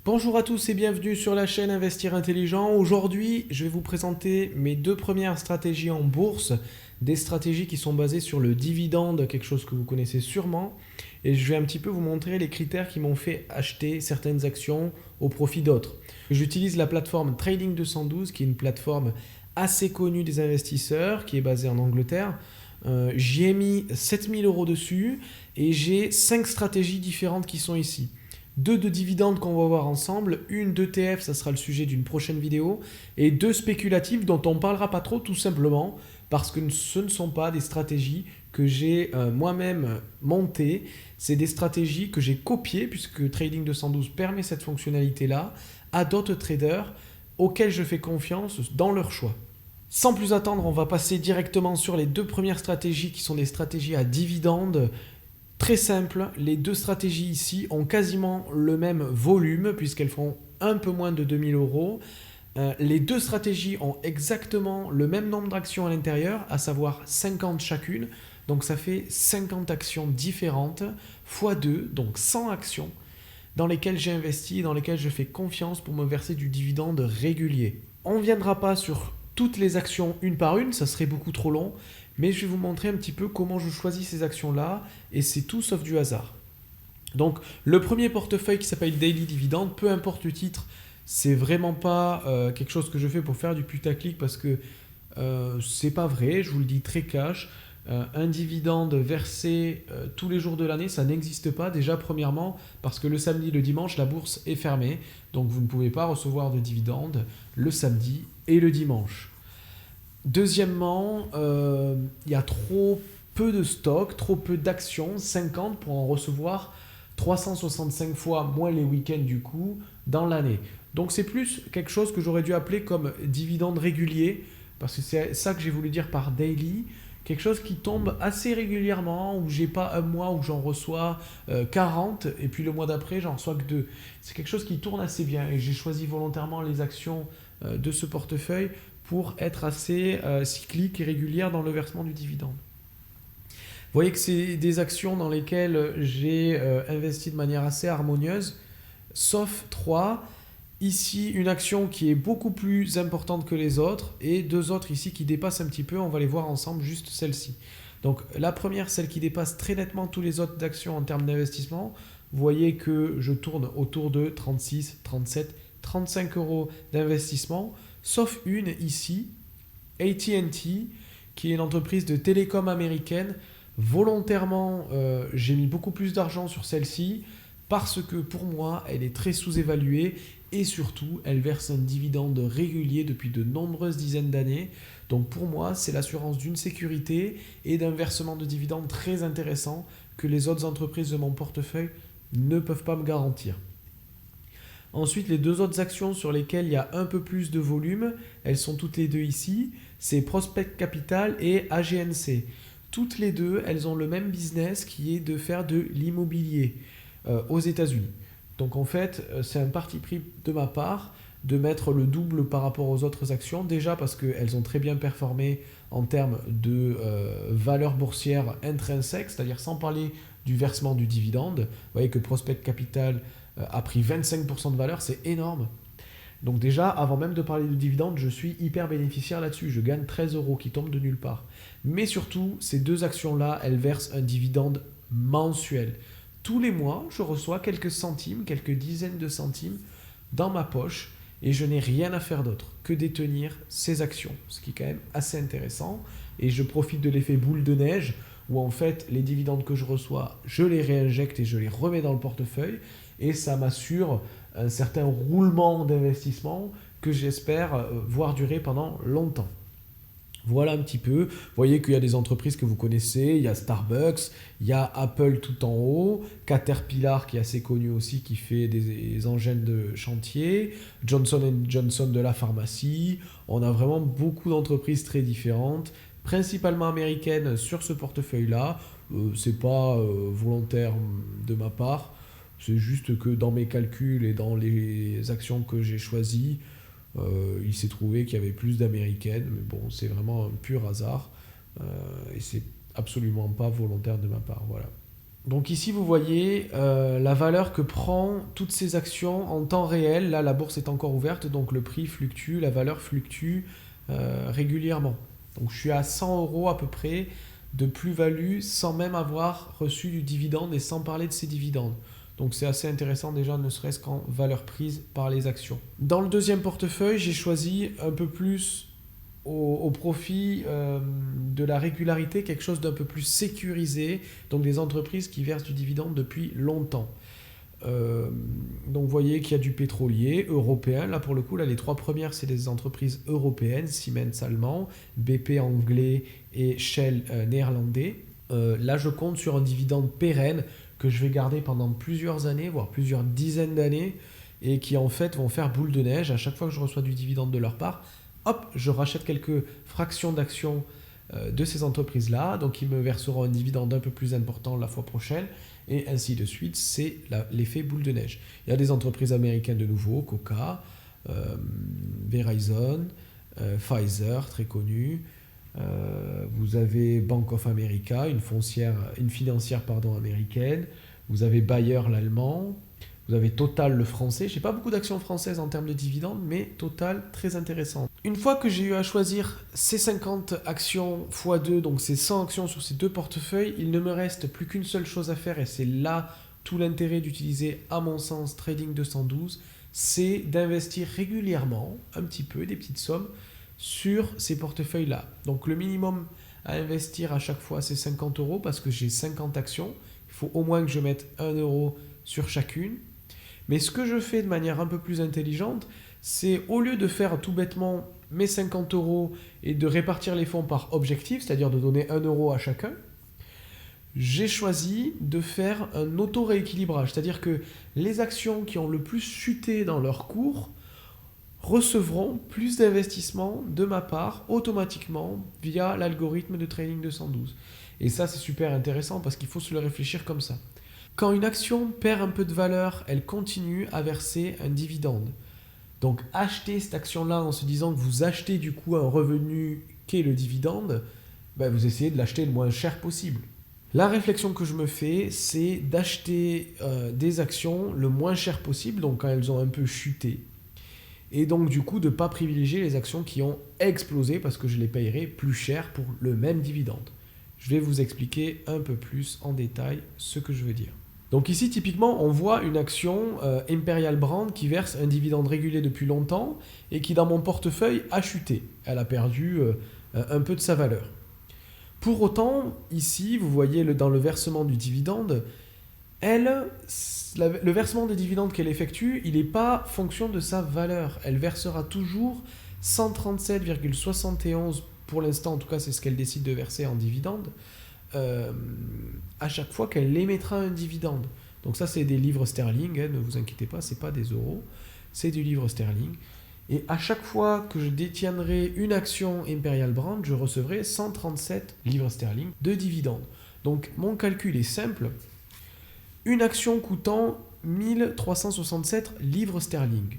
Bonjour à tous et bienvenue sur la chaîne Investir Intelligent. Aujourd'hui, je vais vous présenter mes deux premières stratégies en bourse, des stratégies qui sont basées sur le dividende, quelque chose que vous connaissez sûrement. Et je vais un petit peu vous montrer les critères qui m'ont fait acheter certaines actions au profit d'autres. J'utilise la plateforme Trading 212, qui est une plateforme assez connue des investisseurs, qui est basée en Angleterre. J'y ai mis 7000 euros dessus et j'ai 5 stratégies différentes qui sont ici. Deux de dividendes qu'on va voir ensemble, une d'ETF, ça sera le sujet d'une prochaine vidéo, et deux spéculatives dont on ne parlera pas trop tout simplement parce que ce ne sont pas des stratégies que j'ai moi-même montées, c'est des stratégies que j'ai copiées puisque Trading 212 permet cette fonctionnalité-là à d'autres traders auxquels je fais confiance dans leur choix. Sans plus attendre, on va passer directement sur les deux premières stratégies qui sont des stratégies à dividendes. Très simple, les deux stratégies ici ont quasiment le même volume puisqu'elles font un peu moins de 2000 euros. Les deux stratégies ont exactement le même nombre d'actions à l'intérieur, à savoir 50 chacune. Donc ça fait 50 actions différentes x 2, donc 100 actions dans lesquelles j'ai investi et dans lesquelles je fais confiance pour me verser du dividende régulier. On ne viendra pas sur toutes les actions une par une, ça serait beaucoup trop long, mais je vais vous montrer un petit peu comment je choisis ces actions-là, et c'est tout sauf du hasard. Donc le premier portefeuille qui s'appelle Daily Dividend, peu importe le titre, c'est vraiment pas quelque chose que je fais pour faire du putaclic parce que c'est pas vrai, je vous le dis très cash. Un dividende versé tous les jours de l'année, ça n'existe pas. Déjà, premièrement, parce que le samedi, le dimanche, la bourse est fermée. Donc, vous ne pouvez pas recevoir de dividende le samedi et le dimanche. Deuxièmement, il y a trop peu de stocks, trop peu d'actions, 50 pour en recevoir 365 fois, moins les week-ends du coup, dans l'année. Donc, c'est plus quelque chose que j'aurais dû appeler comme dividende régulier, parce que c'est ça que j'ai voulu dire par daily. Quelque chose qui tombe assez régulièrement, où j'ai pas un mois où j'en reçois 40 et puis le mois d'après j'en reçois que 2. C'est quelque chose qui tourne assez bien et j'ai choisi volontairement les actions de ce portefeuille pour être assez cyclique et régulière dans le versement du dividende. Vous voyez que c'est des actions dans lesquelles j'ai investi de manière assez harmonieuse, sauf 3. Ici, une action qui est beaucoup plus importante que les autres et deux autres ici qui dépassent un petit peu. On va les voir ensemble, juste celle-ci. Donc la première, celle qui dépasse très nettement tous les autres actions en termes d'investissement. Vous voyez que je tourne autour de 36, 37, 35 euros d'investissement, sauf une ici, AT&T, qui est une entreprise de télécom américaine. Volontairement, j'ai mis beaucoup plus d'argent sur celle-ci parce que pour moi, elle est très sous-évaluée et surtout, elle verse un dividende régulier depuis de nombreuses dizaines d'années. Donc pour moi, c'est l'assurance d'une sécurité et d'un versement de dividendes très intéressant que les autres entreprises de mon portefeuille ne peuvent pas me garantir. Ensuite, les deux autres actions sur lesquelles il y a un peu plus de volume, elles sont toutes les deux ici, c'est Prospect Capital et AGNC. Toutes les deux, elles ont le même business qui est de faire de l'immobilier aux États-Unis. Donc en fait, c'est un parti pris de ma part de mettre le double par rapport aux autres actions. Déjà parce qu'elles ont très bien performé en termes de valeur boursière intrinsèque, c'est-à-dire sans parler du versement du dividende. Vous voyez que Prospect Capital a pris 25% de valeur, c'est énorme. Donc déjà, avant même de parler de dividende, je suis hyper bénéficiaire là-dessus. Je gagne 13 euros qui tombent de nulle part. Mais surtout, ces deux actions-là, elles versent un dividende mensuel. Tous les mois, je reçois quelques centimes, quelques dizaines de centimes dans ma poche et je n'ai rien à faire d'autre que détenir ces actions, ce qui est quand même assez intéressant. Et je profite de l'effet boule de neige où en fait les dividendes que je reçois, je les réinjecte et je les remets dans le portefeuille et ça m'assure un certain roulement d'investissement que j'espère voir durer pendant longtemps. Voilà un petit peu. Vous voyez qu'il y a des entreprises que vous connaissez. Il y a Starbucks, il y a Apple tout en haut, Caterpillar qui est assez connu aussi, qui fait des engins de chantier, Johnson Johnson de la pharmacie. On a vraiment beaucoup d'entreprises très différentes, principalement américaines sur ce portefeuille-là. C'est pas volontaire de ma part. C'est juste que dans mes calculs et dans les actions que j'ai choisies, il s'est trouvé qu'il y avait plus d'américaines, mais bon, c'est vraiment un pur hasard et c'est absolument pas volontaire de ma part. Voilà. Donc ici, vous voyez la valeur que prend toutes ces actions en temps réel. Là, la bourse est encore ouverte, donc le prix fluctue, la valeur fluctue régulièrement. Donc je suis à 100 € à peu près de plus-value sans même avoir reçu du dividende et sans parler de ces dividendes. Donc c'est assez intéressant déjà, ne serait-ce qu'en valeur prise par les actions. Dans le deuxième portefeuille, j'ai choisi un peu plus au profit de la régularité, quelque chose d'un peu plus sécurisé, donc des entreprises qui versent du dividende depuis longtemps. Donc vous voyez qu'il y a du pétrolier européen, là pour le coup, là, les 3 premières c'est des entreprises européennes, Siemens allemand, BP anglais et Shell néerlandais. Là je compte sur un dividende pérenne que je vais garder pendant plusieurs années, voire plusieurs dizaines d'années, et qui en fait vont faire boule de neige. À chaque fois que je reçois du dividende de leur part, hop, je rachète quelques fractions d'actions de ces entreprises-là, donc ils me verseront un dividende un peu plus important la fois prochaine, et ainsi de suite. C'est l'effet boule de neige. Il y a des entreprises américaines de nouveau, Coca, Verizon, Pfizer, très connu. Vous avez Bank of America, une financière américaine. Vous avez Bayer, l'allemand. Vous avez Total, le français. Je n'ai pas beaucoup d'actions françaises en termes de dividendes, mais Total, très intéressant. Une fois que j'ai eu à choisir ces 50 actions x2, donc ces 100 actions sur ces deux portefeuilles, il ne me reste plus qu'une seule chose à faire, et c'est là tout l'intérêt d'utiliser, à mon sens, Trading 212, c'est d'investir régulièrement, un petit peu, des petites sommes, sur ces portefeuilles-là. Donc le minimum à investir à chaque fois, c'est 50 € parce que j'ai 50 actions. Il faut au moins que je mette 1 € sur chacune. Mais ce que je fais de manière un peu plus intelligente, c'est au lieu de faire tout bêtement mes 50 € et de répartir les fonds par objectif, c'est-à-dire de donner 1 € à chacun, j'ai choisi de faire un auto-rééquilibrage. C'est-à-dire que les actions qui ont le plus chuté dans leur cours recevront plus d'investissements de ma part automatiquement via l'algorithme de Trading 212. Et ça, c'est super intéressant parce qu'il faut se le réfléchir comme ça. Quand une action perd un peu de valeur, elle continue à verser un dividende. Donc acheter cette action-là en se disant que vous achetez du coup un revenu qu'est le dividende, vous essayez de l'acheter le moins cher possible. La réflexion que je me fais, c'est d'acheter des actions le moins cher possible, donc quand elles ont un peu chuté. Et donc du coup de ne pas privilégier les actions qui ont explosé parce que je les payerai plus cher pour le même dividende. Je vais vous expliquer un peu plus en détail ce que je veux dire. Donc ici typiquement on voit une action Imperial Brand qui verse un dividende régulier depuis longtemps et qui dans mon portefeuille a chuté. Elle a perdu un peu de sa valeur. Pour autant, ici vous voyez dans le versement du dividende, le versement des dividendes qu'elle effectue, il n'est pas fonction de sa valeur. Elle versera toujours 137,71, pour l'instant en tout cas c'est ce qu'elle décide de verser en dividende, à chaque fois qu'elle émettra un dividende. Donc ça c'est des livres sterling, ne vous inquiétez pas, ce n'est pas des euros, c'est du livre sterling. Et à chaque fois que je détiendrai une action Imperial Brand, je recevrai 137 livres sterling de dividendes. Donc mon calcul est simple. Une action coûtant 1367 livres sterling.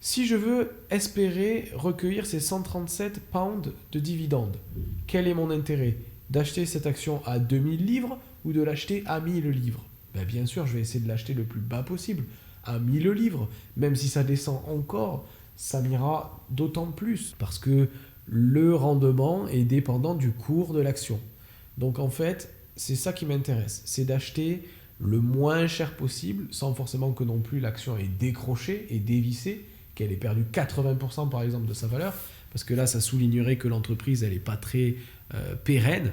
Si je veux espérer recueillir ces 137 pounds de dividendes, quel est mon intérêt? D'acheter cette action à 2000 livres ou de l'acheter à 1000 livres? Bien sûr, je vais essayer de l'acheter le plus bas possible, à 1000 livres. Même si ça descend encore, ça m'ira d'autant plus parce que le rendement est dépendant du cours de l'action. Donc en fait, c'est ça qui m'intéresse, c'est d'acheter le moins cher possible, sans forcément que non plus l'action ait décroché et dévissé, qu'elle ait perdu 80% par exemple de sa valeur, parce que là ça soulignerait que l'entreprise elle n'est pas très pérenne,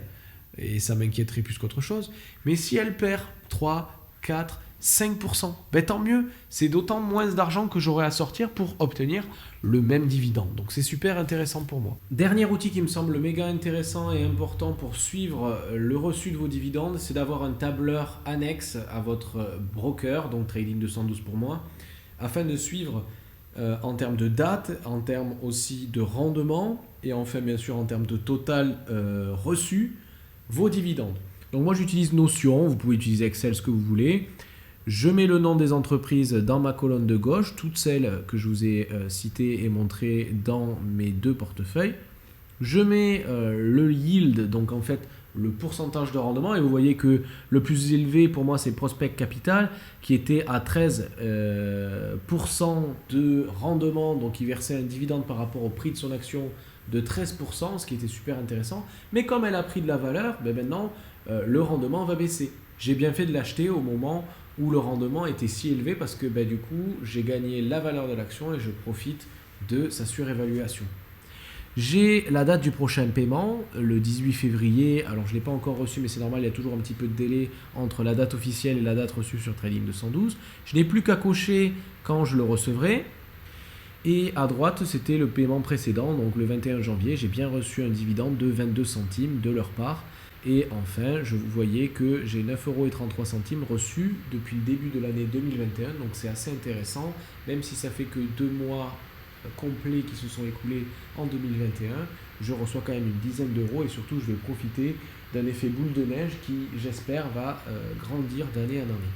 et ça m'inquiéterait plus qu'autre chose. Mais si elle perd 3, 4, 5%, tant mieux, c'est d'autant moins d'argent que j'aurai à sortir pour obtenir le même dividende. Donc c'est super intéressant pour moi. Dernier outil qui me semble méga intéressant et important pour suivre le reçu de vos dividendes, c'est d'avoir un tableur annexe à votre broker, donc Trading 212 pour moi, afin de suivre en termes de date, en termes aussi de rendement et enfin bien sûr en termes de total reçu, vos dividendes. Donc moi j'utilise Notion, vous pouvez utiliser Excel, ce que vous voulez. Je mets le nom des entreprises dans ma colonne de gauche, toutes celles que je vous ai citées et montrées dans mes deux portefeuilles. Je mets le yield, donc en fait le pourcentage de rendement et vous voyez que le plus élevé pour moi c'est Prospect Capital qui était à 13% de rendement, donc il versait un dividende par rapport au prix de son action de 13%, ce qui était super intéressant. Mais comme elle a pris de la valeur, maintenant le rendement va baisser. J'ai bien fait de l'acheter au moment où le rendement était si élevé parce que du coup j'ai gagné la valeur de l'action et je profite de sa surévaluation. J'ai la date du prochain paiement, le 18 février. Alors je ne l'ai pas encore reçu, mais c'est normal, il y a toujours un petit peu de délai entre la date officielle et la date reçue sur Trading 212. Je n'ai plus qu'à cocher quand je le recevrai. Et à droite, c'était le paiement précédent, donc le 21 janvier, j'ai bien reçu un dividende de 22 centimes de leur part. Et enfin, vous voyez que j'ai 9,33 € reçus depuis le début de l'année 2021, donc c'est assez intéressant, même si ça fait que 2 mois complets qui se sont écoulés en 2021, je reçois quand même une dizaine d'euros et surtout je vais profiter d'un effet boule de neige qui, j'espère, va grandir d'année en année.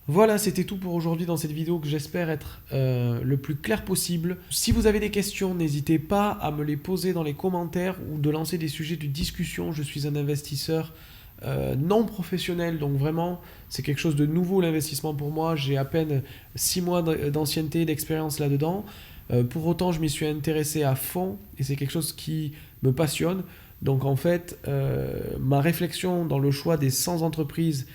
Voilà, c'était tout pour aujourd'hui dans cette vidéo que j'espère être le plus clair possible. Si vous avez des questions, n'hésitez pas à me les poser dans les commentaires ou de lancer des sujets de discussion. Je suis un investisseur non professionnel, donc vraiment c'est quelque chose de nouveau l'investissement pour moi. J'ai à peine 6 mois d'ancienneté, d'expérience là-dedans. Pour autant, je m'y suis intéressé à fond et c'est quelque chose qui me passionne. Donc en fait, ma réflexion dans le choix des 100 entreprises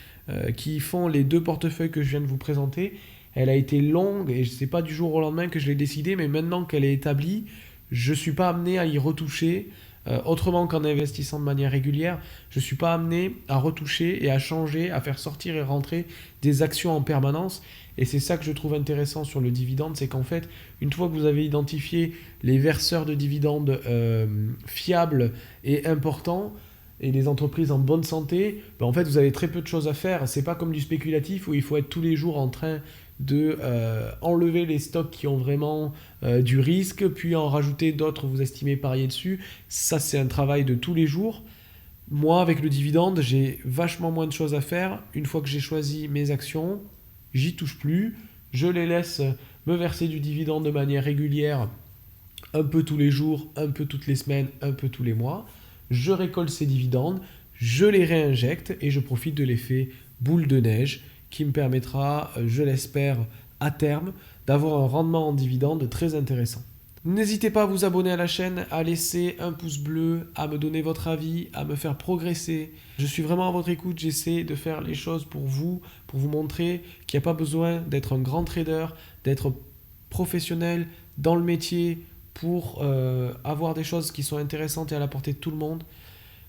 qui font les 2 portefeuilles que je viens de vous présenter, elle a été longue et ce n'est pas du jour au lendemain que je l'ai décidé, mais maintenant qu'elle est établie, je ne suis pas amené à y retoucher. Autrement qu'en investissant de manière régulière, je ne suis pas amené à retoucher et à changer, à faire sortir et rentrer des actions en permanence. Et c'est ça que je trouve intéressant sur le dividende, c'est qu'en fait, une fois que vous avez identifié les verseurs de dividendes fiables et importants, et les entreprises en bonne santé, en fait, vous avez très peu de choses à faire. C'est pas comme du spéculatif où il faut être tous les jours en train de enlever les stocks qui ont vraiment du risque, puis en rajouter d'autres, vous estimez parier dessus. Ça, c'est un travail de tous les jours. Moi, avec le dividende, j'ai vachement moins de choses à faire. Une fois que j'ai choisi mes actions, j'y touche plus. Je les laisse me verser du dividende de manière régulière, un peu tous les jours, un peu toutes les semaines, un peu tous les mois. Je récolte ces dividendes, je les réinjecte et je profite de l'effet boule de neige qui me permettra, je l'espère, à terme, d'avoir un rendement en dividende très intéressant. N'hésitez pas à vous abonner à la chaîne, à laisser un pouce bleu, à me donner votre avis, à me faire progresser. Je suis vraiment à votre écoute, j'essaie de faire les choses pour vous montrer qu'il n'y a pas besoin d'être un grand trader, d'être professionnel dans le métier pour avoir des choses qui sont intéressantes et à la portée de tout le monde.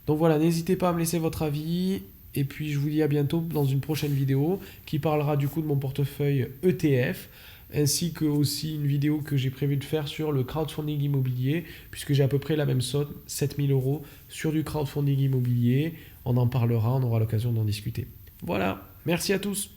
Donc voilà, n'hésitez pas à me laisser votre avis. Et puis je vous dis à bientôt dans une prochaine vidéo qui parlera du coup de mon portefeuille ETF, ainsi que aussi une vidéo que j'ai prévu de faire sur le crowdfunding immobilier, puisque j'ai à peu près la même somme, 7 000 € sur du crowdfunding immobilier. On en parlera, on aura l'occasion d'en discuter. Voilà, merci à tous.